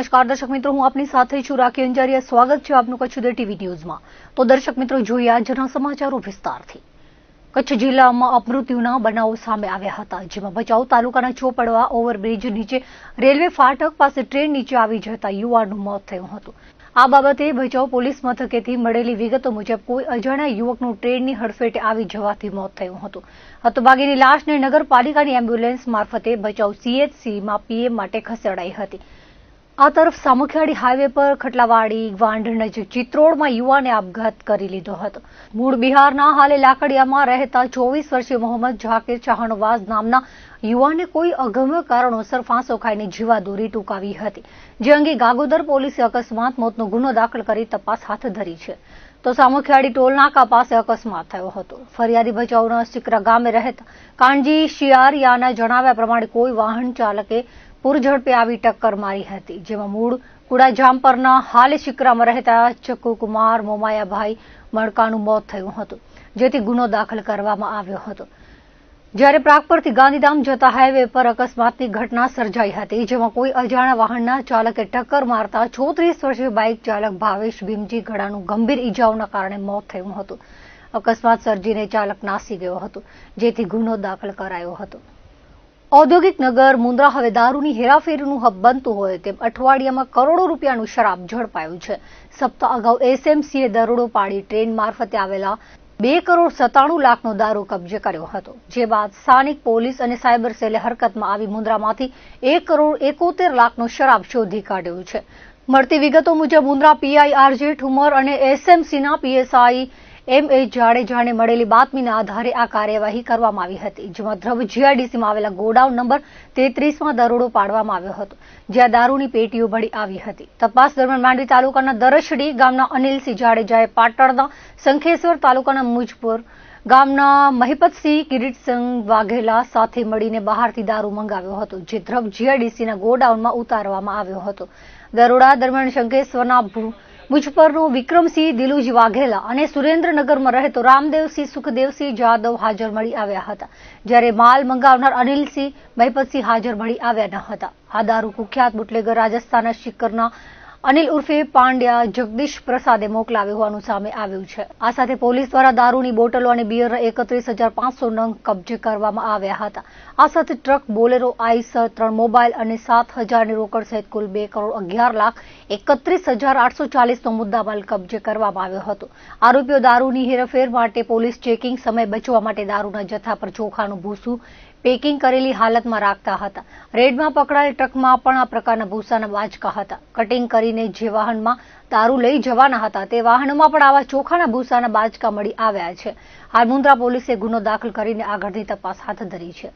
નમસ્કાર દર્શક મિત્રો, હું આપની સાથે છું રાખી અંજારિયા। સ્વાગત છે આપનું કચ્છ ઉદય ટીવી ન્યૂઝમાં। તો દર્શક મિત્રો, જોઈએ આજના સમાચારો વિસ્તારથી। કચ્છ જિલ્લામાં અપમૃત્યુના બનાવો સામે આવ્યા હતા, જેમાં ભચાઉ તાલુકાના ચોપડવા ઓવરબ્રિજ નીચે રેલવે ફાટક પાસે ટ્રેન નીચે આવી જતા યુવાનનું મોત થયું હતું। આ બાબતે ભચાઉ પોલીસ મથકેથી મળેલી વિગતો મુજબ કોઈ અજાણ્યા યુવકનું ટ્રેનની હડફેટે આવી જવાથી મોત થયું હતું। હતભાગીની લાશને નગરપાલિકાની એમ્બ્યુલન્સ મારફતે ભચાઉ CHCમાં PM માટે ખસેડાઈ હતી। આ તરફ સામખિયાળી હાઈવે પર ખટલાવાડી વાંઢ નજીક ચિત્રોડમાં યુવાને આપઘાત કરી લીધો હતો। મૂળ બિહારના હાલે લાકડિયામાં રહેતા 24 વર્ષીય મોહમ્મદ ઝાકીર ચાહણવાઝ નામના યુવાને કોઈ અગમ્ય કારણોસર ફાંસો ખાઈને જીવાદોરી ટૂંકાવી હતી, જે અંગે ગાગોદર પોલીસે અકસ્માત મોતનો ગુનો દાખલ કરી તપાસ હાથ ધરી છે। તો સામખિયાળી ટોલનાકા પાસે અકસ્માત થયો હતો। ફરિયાદી ભચાઉના સિકરા ગામે રહેતા કાનજી શિયારિયાના જણાવ્યા પ્રમાણે કોઈ વાહન ચાલકે પૂરઝડપે આવી ટક્કર મારી હતી, જેમાં મૂળ કુડાજામ પરના હાલે શિકરામાં રહેતા ચક્કુ કુમાર મોમાયાભાઈ મણકાનું મોત થયું હતું, જેથી ગુનો દાખલ કરવામાં આવ્યો હતો। જ્યારે પ્રાગપરથી ગાંધીધામ જતા હાઈવે પર અકસ્માતની ઘટના સર્જાઈ હતી, જેમાં કોઈ અજાણ્યા વાહનના ચાલકે ટક્કર મારતા 36 વર્ષીય બાઇક ચાલક ભાવેશ ભીમજી ગળાનું ગંભીર ઈજાઓના કારણે મોત થયું હતું। અકસ્માત સર્જીને ચાલક નાસી ગયો હતો, જેથી ગુનો દાખલ કરાયો હતો। ઔદ્યોગિક નગર મુન્દ્રા હવે દારૂની હેરાફેરીનું હબ બનતું હોય તેમ અઠવાડિયામાં કરોડો રૂપિયાનું શરાબ ઝડપાયું છે। સપ્તાહ અગાઉ SMCએ દરોડો પાડી ટ્રેન મારફતે આવેલા 2,97 લાખનો દારૂ કબજે કર્યો હતો, જે બાદ સ્થાનિક પોલીસ અને સાયબર સેલે હરકતમાં આવી મુન્દ્રામાંથી 1,71 લાખનો શરાબ શોધી કાઢ્યો છે। મળતી વિગતો મુજબ મુન્દ્રા PI RJ ઠુમર અને SMCના PSI MA જાડેજાને મળેલી બાતમીના આધારે આ કાર્યવાહી કરવામાં આવી હતી, જેમાં ધ્રબ GIDCમાં આવેલા ગોડાઉન નંબર 33માં દરોડો પાડવામાં આવ્યો હતો, જ્યાં દારૂની પેટીઓ મળી આવી હતી। તપાસ દરમિયાન માંડવી તાલુકાના દરશડી ગામના અનિલસિંહ જાડેજાએ પાટણના શંખેશ્વર તાલુકાના મુજપુર ગામના મહિપતસિંહ કિરીટસિંહ વાઘેલા સાથે મળીને બહારથી દારૂ મંગાવ્યો હતો, જે ધ્રબ GIDCના ગોડાઉનમાં ઉતારવામાં આવ્યો હતો। દરોડા દરમિયાન શંખેશ્વરના મુજપરનો વિક્રમસિંહ દિલુજી વાઘેલા અને સુરેન્દ્રનગરમાં રહેતો રામદેવસિંહ સુખદેવસિંહ જાદવ હાજર મળી આવ્યા હતા, જ્યારે માલ મંગાવનાર અનિલસિંહ મહિપતસિંહ હાજર મળી આવ્યા ન હતા। આ દારૂ કુખ્યાત બુટલેગર રાજસ્થાનના શિકરના અનિલ ઉર્ફે પાંડ્યા જગદીશ પ્રસાદે મોકલાવ્યો હોવાનું સામે આવ્યું છે। આ સાથે પોલીસ દ્વારા દારૂની બોટલો અને બિયરના 31,500 નંગ કબજે કરવામાં આવ્યા હતા। આ સાથે ટ્રક, બોલેરો, આઈસર, 3 મોબાઈલ અને 7,000ની રોકડ સહિત કુલ 2,11,31,840નો મુદ્દામાલ કબજે કરવામાં આવ્યો હતો। આરોપીઓ દારૂની હેરફેર માટે પોલીસ ચેકિંગ સમય બચવા માટે દારૂના જથ્થા પર ચોખાનું ભૂસું પેકિંગ કરેલી હાલતમાં રાખતા હતા। રેડમાં પકડાયેલ ટ્રકમાં પણ આ પ્રકારના ભૂસાના બાચકા હતા। કટિંગ કરીને જે વાહનમાં દારૂ લઈ જવાના હતા, તે વાહનોમાં પણ આવા ચોખાના ભૂસાના બાચકા મળી આવ્યા છે। હાલ મુન્દ્રા પોલીસે ગુનો દાખલ કરીને આગળની તપાસ હાથ ધરી છે।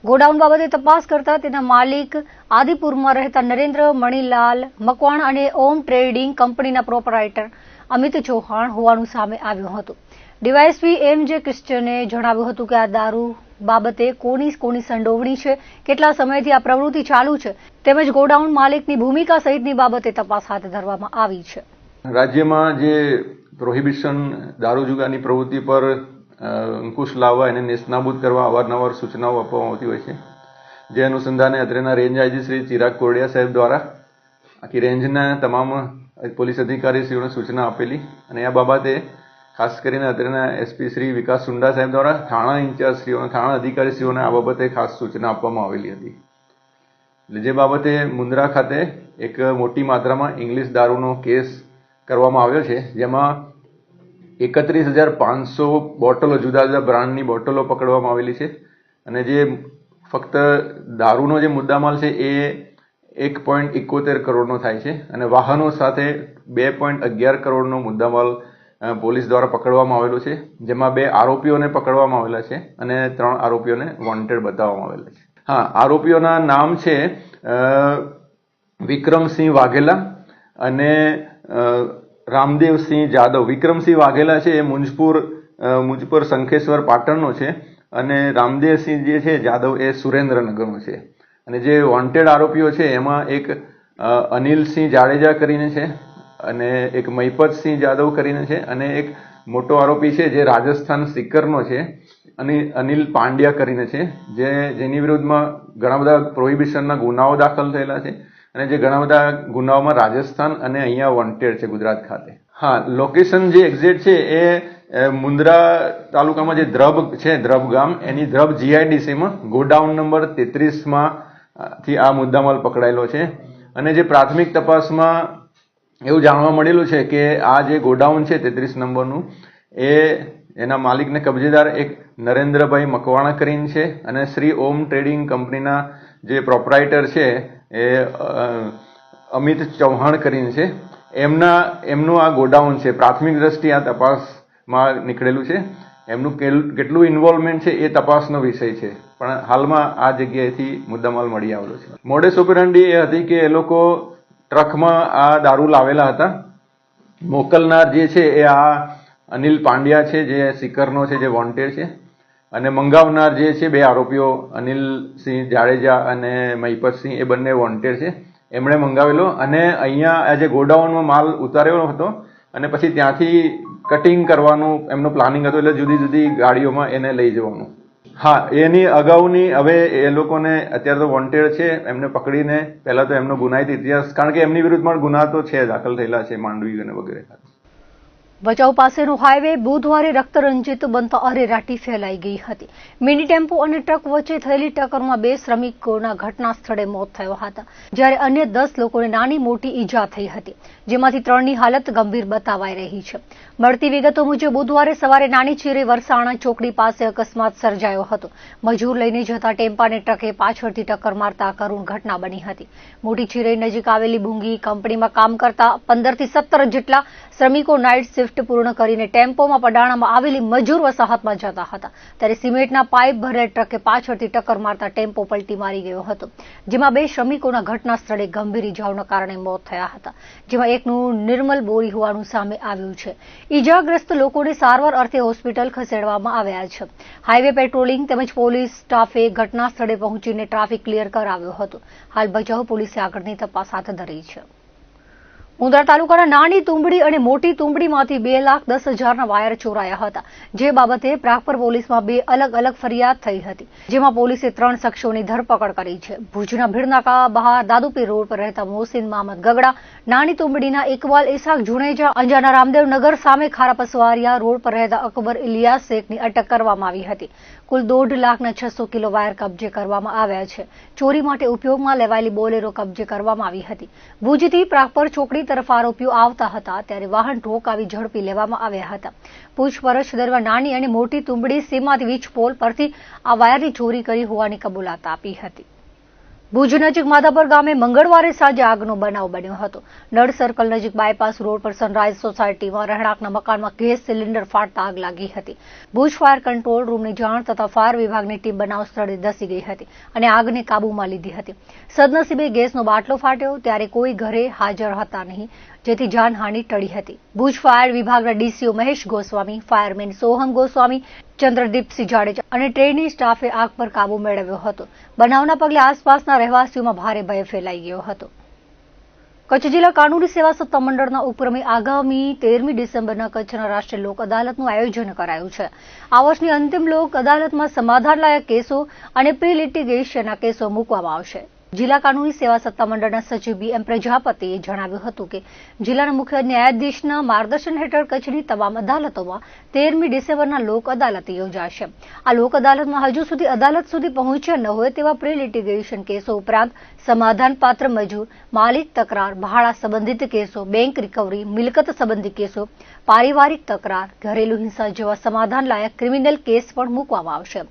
ગોડાઉન બાબતે તપાસ કરતા તેના માલિક આદિપુરમાં રહેતા નરેન્દ્ર મણીલાલ મકવાણ અને ઓમ ટ્રેડિંગ કંપનીના પ્રોપરાઇટર અમિત ચૌહાણ હોવાનું સામે આવ્યું હતું। ડીવાયએસપી MJ ક્રિશ્ચને જણાવ્યું હતું કે આ દારૂ બાબતે કોની સંડોવણી છે, કેટલા સમયથી આ પ્રવૃત્તિ ચાલુ છે, તેમજ ગોડાઉન માલિકની ભૂમિકા સહિતની બાબતે તપાસ હાથ ધરવામાં આવી છે। રાજ્યમાં જે પ્રોહિબિશન દારૂ જુગારની પ્રવૃત્તિ પર અંકુશ લાવવા અને નેસ્તનાબૂદ કરવા અવારનવાર સૂચનાઓ આપવામાં આવતી હોય છે, જે અનુસંધાને અત્રેના રેન્જ IG શ્રી ચિરાગ કોરડિયા સાહેબ દ્વારા આખી રેન્જના તમામ પોલીસ અધિકારીશ્રીઓને સૂચના આપેલી અને આ બાબતે ખાસ કરીને અત્રેના SP શ્રી વિકાસ સુંડા સાહેબ દ્વારા થાણા ઇન્ચાર્જશ્રીઓને, થાણા અધિકારીશ્રીઓને આ બાબતે ખાસ સૂચના આપવામાં આવેલી હતી। જે બાબતે મુન્દ્રા ખાતે એક મોટી માત્રામાં ઇંગ્લિશ દારૂનો કેસ કરવામાં આવ્યો છે, જેમાં 31,500 બોટલો, જુદા જુદા બ્રાન્ડની બોટલો પકડવામાં આવેલી છે અને જે ફક્ત દારૂનો જે મુદ્દામાલ છે એ 1.71 કરોડનો થાય છે અને વાહનો સાથે 2.11 કરોડનો મુદ્દામાલ પોલીસ દ્વારા પકડવામાં આવેલો છે, જેમાં 2 આરોપીઓને પકડવામાં આવેલા છે અને 3 આરોપીઓને વોન્ટેડ બતાવવામાં આવેલા છે। હા, આરોપીઓના નામ છે વિક્રમસિંહ વાઘેલા અને રામદેવસિંહ જાદવ। વિક્રમસિંહ વાઘેલા છે એ મુજપુર શંખેશ્વર પાટણનો છે અને રામદેવસિંહ જે છે જાદવ એ સુરેન્દ્રનગરનો છે। અને જે વોન્ટેડ આરોપીઓ છે એમાં એક અનિલસિંહ જાડેજા કરીને છે અને એક મહિપતસિંહ જાદવ કરીને છે અને એક મોટો આરોપી છે જે રાજસ્થાન સિકરનો છે અને અનિલ પાંડ્યા કરીને છે, જેની વિરુદ્ધમાં ઘણા બધા પ્રોહિબિશનના ગુનાઓ દાખલ થયેલા છે અને જે ઘણા બધા ગુનાઓમાં રાજસ્થાન અને અહીંયા વોન્ટેડ છે ગુજરાત ખાતે. હા, લોકેશન જે એક્ઝેક્ટ છે એ મુન્દ્રા તાલુકામાં જે દ્રબ છે, દ્રબ ગામ, એની દ્રબ GIDCમાં ગોડાઉન નંબર 33માં થી આ મુદ્દામાલ પકડાયેલો છે. અને જે પ્રાથમિક તપાસમાં એવું જાણવા મળેલું છે કે આ જે ગોડાઉન છે 33 નંબરનું, એના માલિકને કબજેદાર એક નરેન્દ્રભાઈ મકવાણા કરીને છે, અને શ્રી ઓમ ટ્રેડિંગ કંપનીના જે પ્રોપરાઇટર છે એ અમિત ચૌહાણ કરીને છે. એમનું આ ગોડાઉન છે. પ્રાથમિક દ્રષ્ટિએ આ તપાસમાં નીકળેલું છે. એમનું કેટલું ઇન્વોલ્વમેન્ટ છે એ તપાસનો વિષય છે, પણ હાલમાં આ જગ્યાએથી મુદ્દામાલ મળી આવેલો છે. મોડેસ ઓપરેન્ડી એ હતી કે એ લોકો ટ્રકમાં આ દારૂ લાવેલા હતા. મોકલનાર જે છે એ આ અનિલ પાંડ્યા છે, જે સિકરનો છે, જે વોન્ટેડ છે, અને મંગાવનાર જે છે બે આરોપીઓ અનિલસિંહ જાડેજા અને મહિપતસિંહ, એ બંને વોન્ટેડ છે. એમણે મંગાવેલો અને અહીંયા આ જે ગોડાઉનમાં માલ ઉતારેલો હતો અને પછી ત્યાંથી કટિંગ કરવાનું એમનું પ્લાનિંગ હતું, એટલે જુદી જુદી ગાડીઓમાં એને લઈ જવાનું. હા, એની અગાઉની હવે એ લોકોને અત્યારે તો વોન્ટેડ છે, એમને પકડીને પહેલા તો એમનો ગુનાહિત ઇતિહાસ, કારણ કે એમની વિરુદ્ધમાં ગુના તો છે, દાખલ થયેલા છે માંડવી અને વગેરે. ભચાઉ પાસેનો હાઈવે બુધવારે રક્તરંજિત બનતા અરેરાટી ફેલાઈ ગઈ હતી. મિની ટેમ્પો અને ટ્રક વચ્ચે થયેલી ટક્કરમાં 2 શ્રમિકોના ઘટના સ્થળે મોત થયા હતા, જ્યારે અન્ય 10 લોકોને નાની મોટી ઈજા થઈ હતી, જેમાંથી 3ની હાલત ગંભીર બતાવાઈ રહી છે. મળતી વિગતો મુજબ બુધવારે સવારે નાની ચીરે વરસાણા ચોકડી પાસે અકસ્માત સર્જાયો હતો. મજૂર લઈને જતા ટેમ્પાને ટ્રકે પાછળથી ટક્કર મારતા કરુણ ઘટના બની હતી. મોટી ચીરે નજીક આવેલી ભૂંગી કંપનીમાં કામ કરતા 15 થી 17 જેટલા શ્રમિકો નાઇટ શિફ્ટ પૂર્ણ કરીને ટેમ્પોમાં પડાણામાં આવેલી મજૂર વસાહતમાં જતા હતા, ત્યારે સિમેન્ટના પાઇપ ભરેલ ટ્રકે પાછળથી ટક્કર મારતા ટેમ્પો પલટી મારી ગયો હતો, જેમાં 2 શ્રમિકોના ઘટના સ્થળે ગંભીર ઈજાઓના કારણે મોત થયા હતા, જેમાં એકનું નિર્મલ બોરી હોવાનું સામે આવ્યું છે. ઈજાગ્રસ્ત લોકોને સારવાર અર્થે હોસ્પિટલ ખસેડવામાં આવ્યા છે. હાઈવે પેટ્રોલિંગ તેમજ પોલીસ સ્ટાફે ઘટના સ્થળે પહોંચીને ટ્રાફિક ક્લિયર કરાવ્યો હતો. હાલ ભચાઉ પોલીસે આગળની તપાસ હાથ ધરી છે. મુન્દ્રા તાલુકાના નાની તુંબડી અને મોટી તુંબડીમાંથી 2,10,000ના વાયર ચોરાયા હતા, જે બાબતે પ્રાગપર પોલીસમાં 2 અલગ અલગ ફરિયાદ થઈ હતી, જેમાં પોલીસે 3 શખ્સોની ધરપકડ કરી છે. ભુજના ભીડનાકા બહાર દાદુપીર રોડ પર રહેતા મોહસિન મહમદ ગગડા, નાની તુંબડીના ઇકબાલ ઇસાક જુનેજા, અંજારના રામદેવ નગર સામે ખારા પસવારિયા રોડ પર રહેતા અકબર ઇલિયાસ શેખની અટક કરવામાં આવી હતી. કુલ 1.5 લાખના 600 કિલો વાયર કબજે કરવામાં આવ્યા છે. ચોરી માટે ઉપયોગમાં લેવાયેલી બોલેરો કબજે કરવામાં આવી હતી. ભુજથી પ્રાગપર ચોકડી તરફ આરોપીઓ આવતા હતા, ત્યારે વાહન રોકાવી ઝડપી લેવામાં આવ્યા હતા. પૂછપરછ દરમિયાન નાની અને મોટી તુંબડી સીમાથી વીજ પોલ પરથી આ વાયરની ચોરી કરી હોવાની કબૂલાત આપી હતી. ભુજ નજીક માધાપર ગામે મંગળવારે સાંજે આગનો બનાવ બન્યો હતો. નળ સર્કલ નજીક બાયપાસ રોડ પર સનરાઈઝ સોસાયટીમાં રહેણાંકના મકાનમાં ગેસ સિલિન્ડર ફાટતા આગ લાગી હતી. ભુજ ફાયર કંટ્રોલ રૂમની જાણ થતાં ફાયર વિભાગની ટીમ બનાવ સ્થળે ધસી ગઈ હતી અને આગને કાબૂમાં લીધી હતી. સદનસીબે ગેસનો બાટલો ફાટ્યો, ત્યારે કોઈ ઘરે હાજર હતા નહીં, જેથી જાનહાનિ ટળી હતી. ભુજ ફાયર વિભાગના ડીસીઓ મહેશ ગોસ્વામી, ફાયરમેન સોહમ ગોસ્વામી, ચંદ્રદીપસિંહ જાડેજા અને ટ્રેની સ્ટાફે આગ પર કાબુ મેળવ્યો હતો. બનાવના પગલે આસપાસના રહેવાસીઓમાં ભારે ભય ફેલાઈ ગયો હતો. કચ્છ જિલ્લા કાનૂની સેવા સત્તામંડળના ઉપક્રમે આગામી 13મી ડિસેમ્બરના કચ્છના રાષ્ટ્રીય લોક અદાલતનું આયોજન કરાયું છે. આ વર્ષની અંતિમ લોક અદાલતમાં સમાધાનલાયક કેસો અને પ્રી લિટિગેશનના કેસો મૂકવામાં આવશે. જિલ્લા કાનૂની સેવા સત્તામંડળના સચિવ BM પ્રજાપતિએ જણાવ્યું હતું કે જિલ્લાના મુખ્ય ન્યાયાધીશના માર્ગદર્શન હેઠળ કચ્છની તમામ અદાલતોમાં 13મી ડિસેમ્બરના લોક અદાલત યોજાશે. આ લોક અદાલતમાં હજુ સુધી અદાલત સુધી પહોંચ્યા ન હોય તેવા પ્રી લિટિગેશન કેસો ઉપરાંત સમાધાનપાત્ર મજૂર, માલિક તકરાર, ભાડા સંબંધિત કેસો, બેંક રિકવરી, મિલકત સંબંધી કેસો, પારિવારિક તકરાર, ઘરેલુ હિંસા જેવા સમાધાનલાયક ક્રિમિનલ કેસ પણ મૂકવામાં આવશે.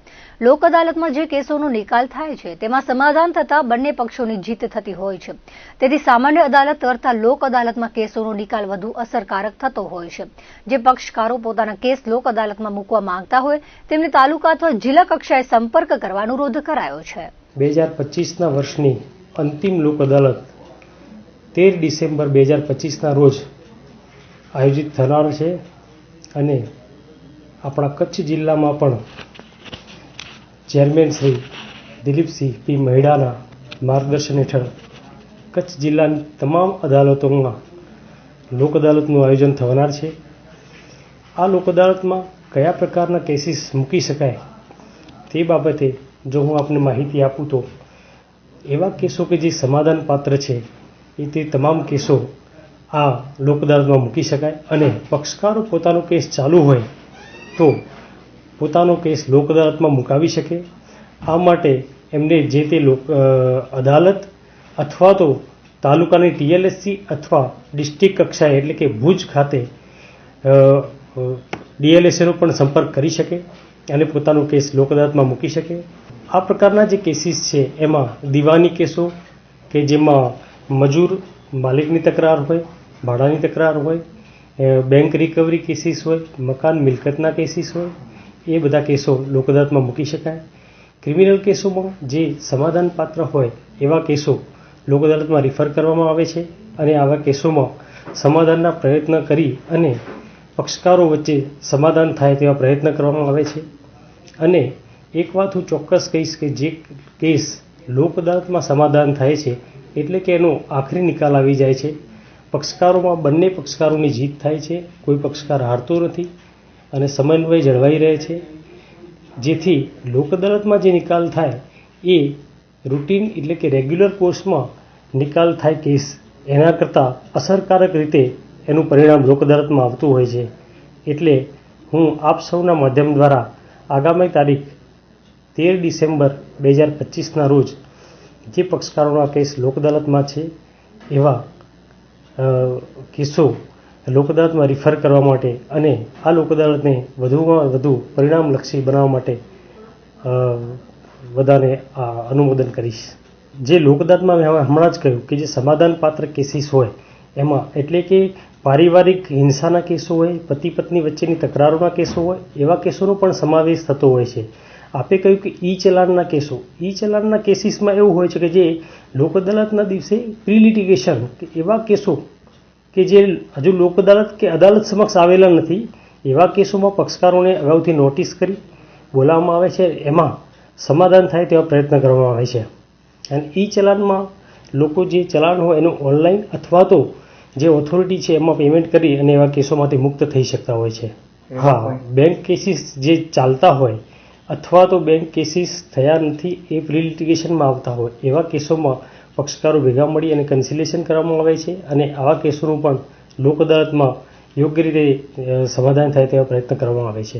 લોક અદાલતમાં જે કેસોનો નિકાલ થાય છે તેમાં સમાધાન થતા બંને પક્ષોની જીત થતી હોય છે, તેથી સામાન્ય અદાલત કરતાં લોક અદાલતમાં કેસોનો નિકાલ વધુ અસરકારક થતો હોય છે. જે પક્ષકારો પોતાના કેસ લોક અદાલતમાં મૂકવા માંગતા હોય તેમને તાલુકા અથવા જિલ્લા કક્ષાએ સંપર્ક કરવા અનુરોધ કરાયો છે. 2025ના વર્ષની અંતિમ લોક અદાલત 13 ડિસેમ્બર 2025ના રોજ આયોજિત થનાર છે અને આપણા કચ્છ જિલ્લામાં પણ ચેરમેન શ્રી દિલીપસિંહ પી મહેડાના માર્ગદર્શન હેઠળ કચ્છ જિલ્લાની તમામ અદાલતોમાં લોક અદાલતનું આયોજન થનાર છે. આ લોક અદાલતમાં કયા પ્રકારના કેસીસ મૂકી શકાય તે બાબતે જો હું આપને માહિતી આપું તો એવા કેસો કે જે સમાધાન પાત્ર છે એ તે તમામ કેસો આ લોક અદાલતમાં મૂકી શકાય અને પક્ષકારો પોતાનો કેસ ચાલુ હોય તો પોતાનો કેસ લોક અદાલતમાં મુકાવી શકે. આ માટે એમને જે તે અદાલત અથવા તો તાલુકાની TLSC અથવા ડિસ્ટ્રિક્ટ કક્ષાએ એટલે કે ભુજ ખાતે DLSAનો પણ સંપર્ક કરી શકે અને પોતાનો કેસ લોક અદાલતમાં મૂકી શકે. આ પ્રકારના જે કેસીસ છે એમાં દીવાની કેસો કે જેમાં મજૂર માલિકની તકરાર હોય, ભાડાની તકરાર હોય, બેંક રિકવરી કેસીસ હોય, મકાન મિલકતના કેસીસ હોય, એ બધા કેસો લોક અદાલતમાં મૂકી શકાય. ક્રિમિનલ કેસોમાં જે સમાધાન પાત્ર હોય એવા કેસો લોક અદાલતમાં રિફર કરવામાં આવે છે અને આવા કેસોમાં સમાધાનના પ્રયત્ન કરી અને પક્ષકારો વચ્ચે સમાધાન થાય તેવા પ્રયત્ન કરવામાં આવે છે. અને એક વાત હું ચોક્કસ કહીશ કે જે કેસ લોક અદાલતમાં સમાધાન થાય છે એટલે કે એનો આખરી નિકાલ આવી જાય છે. પક્ષકારોમાં બંને પક્ષકારોની જીત થાય છે, કોઈ પક્ષકાર હારતો નથી અને સમન્વય જળવાઈ રહે છે. જેથી લોક અદાલતમાં જે નિકાલ થાય એ રૂટીન એટલે કે રેગ્યુલર કોર્સમાં નિકાલ થાય કેસ એના કરતાં અસરકારક રીતે એનું પરિણામ લોક અદાલતમાં આવતું હોય છે. એટલે હું આપ સૌના માધ્યમ દ્વારા આગામી તારીખ 13 ડિસેમ્બર 2025ના રોજ જે પક્ષકારોના કેસ લોક અદાલતમાં છે એવા કેસો લોક અદાલતમાં રિફર કરવા માટે અને આ લોક અદાલતને વધુમાં વધુ પરિણામલક્ષી બનાવવા માટે બધાને અનુમોદન કરીશ. જે લોક અદાલતમાં મેં હમણાં જ કહ્યું કે જે સમાધાન પાત્ર કેસીસ હોય એમાં એટલે કે પારિવારિક હિંસાના કેસો હોય, પતિ પત્ની વચ્ચેની તકરારોના કેસો હોય, એવા કેસોનો પણ સમાવેશ થતો હોય છે. આપે કહ્યું કે ચલાણના કેસો, ચલાણના કેસીસમાં એવું હોય છે કે જે લોક અદાલતના દિવસે પ્રી લિટિગેશન એવા કેસો કે જે હજુ લોક અદાલત કે અદાલત સમક્ષ આવેલા નથી એવા કેસોમાં પક્ષકારોને અગાઉથી નોટિસ કરી બોલાવવામાં આવે છે. એમાં સમાધાન થાય તેવા પ્રયત્ન કરવામાં આવે છે. અને ચલાણમાં લોકો જે ચલાણ હોય એનું ઓનલાઈન અથવા તો જે ઓથોરિટી છે એમાં પેમેન્ટ કરી અને એવા કેસોમાંથી મુક્ત થઈ શકતા હોય છે. હા, બેંક કેસીસ જે ચાલતા હોય અથવા તો બેંક કેસીસ થયા નથી એ પ્રી લિટિગેશનમાં આવતા હોય એવા કેસોમાં પક્ષકારો ભેગા મળી અને કન્સિલેશન કરવામાં આવે છે અને આવા કેસોનું પણ લોક અદાલતમાં યોગ્ય રીતે સમાધાન થાય તેવા પ્રયત્ન કરવામાં આવે છે.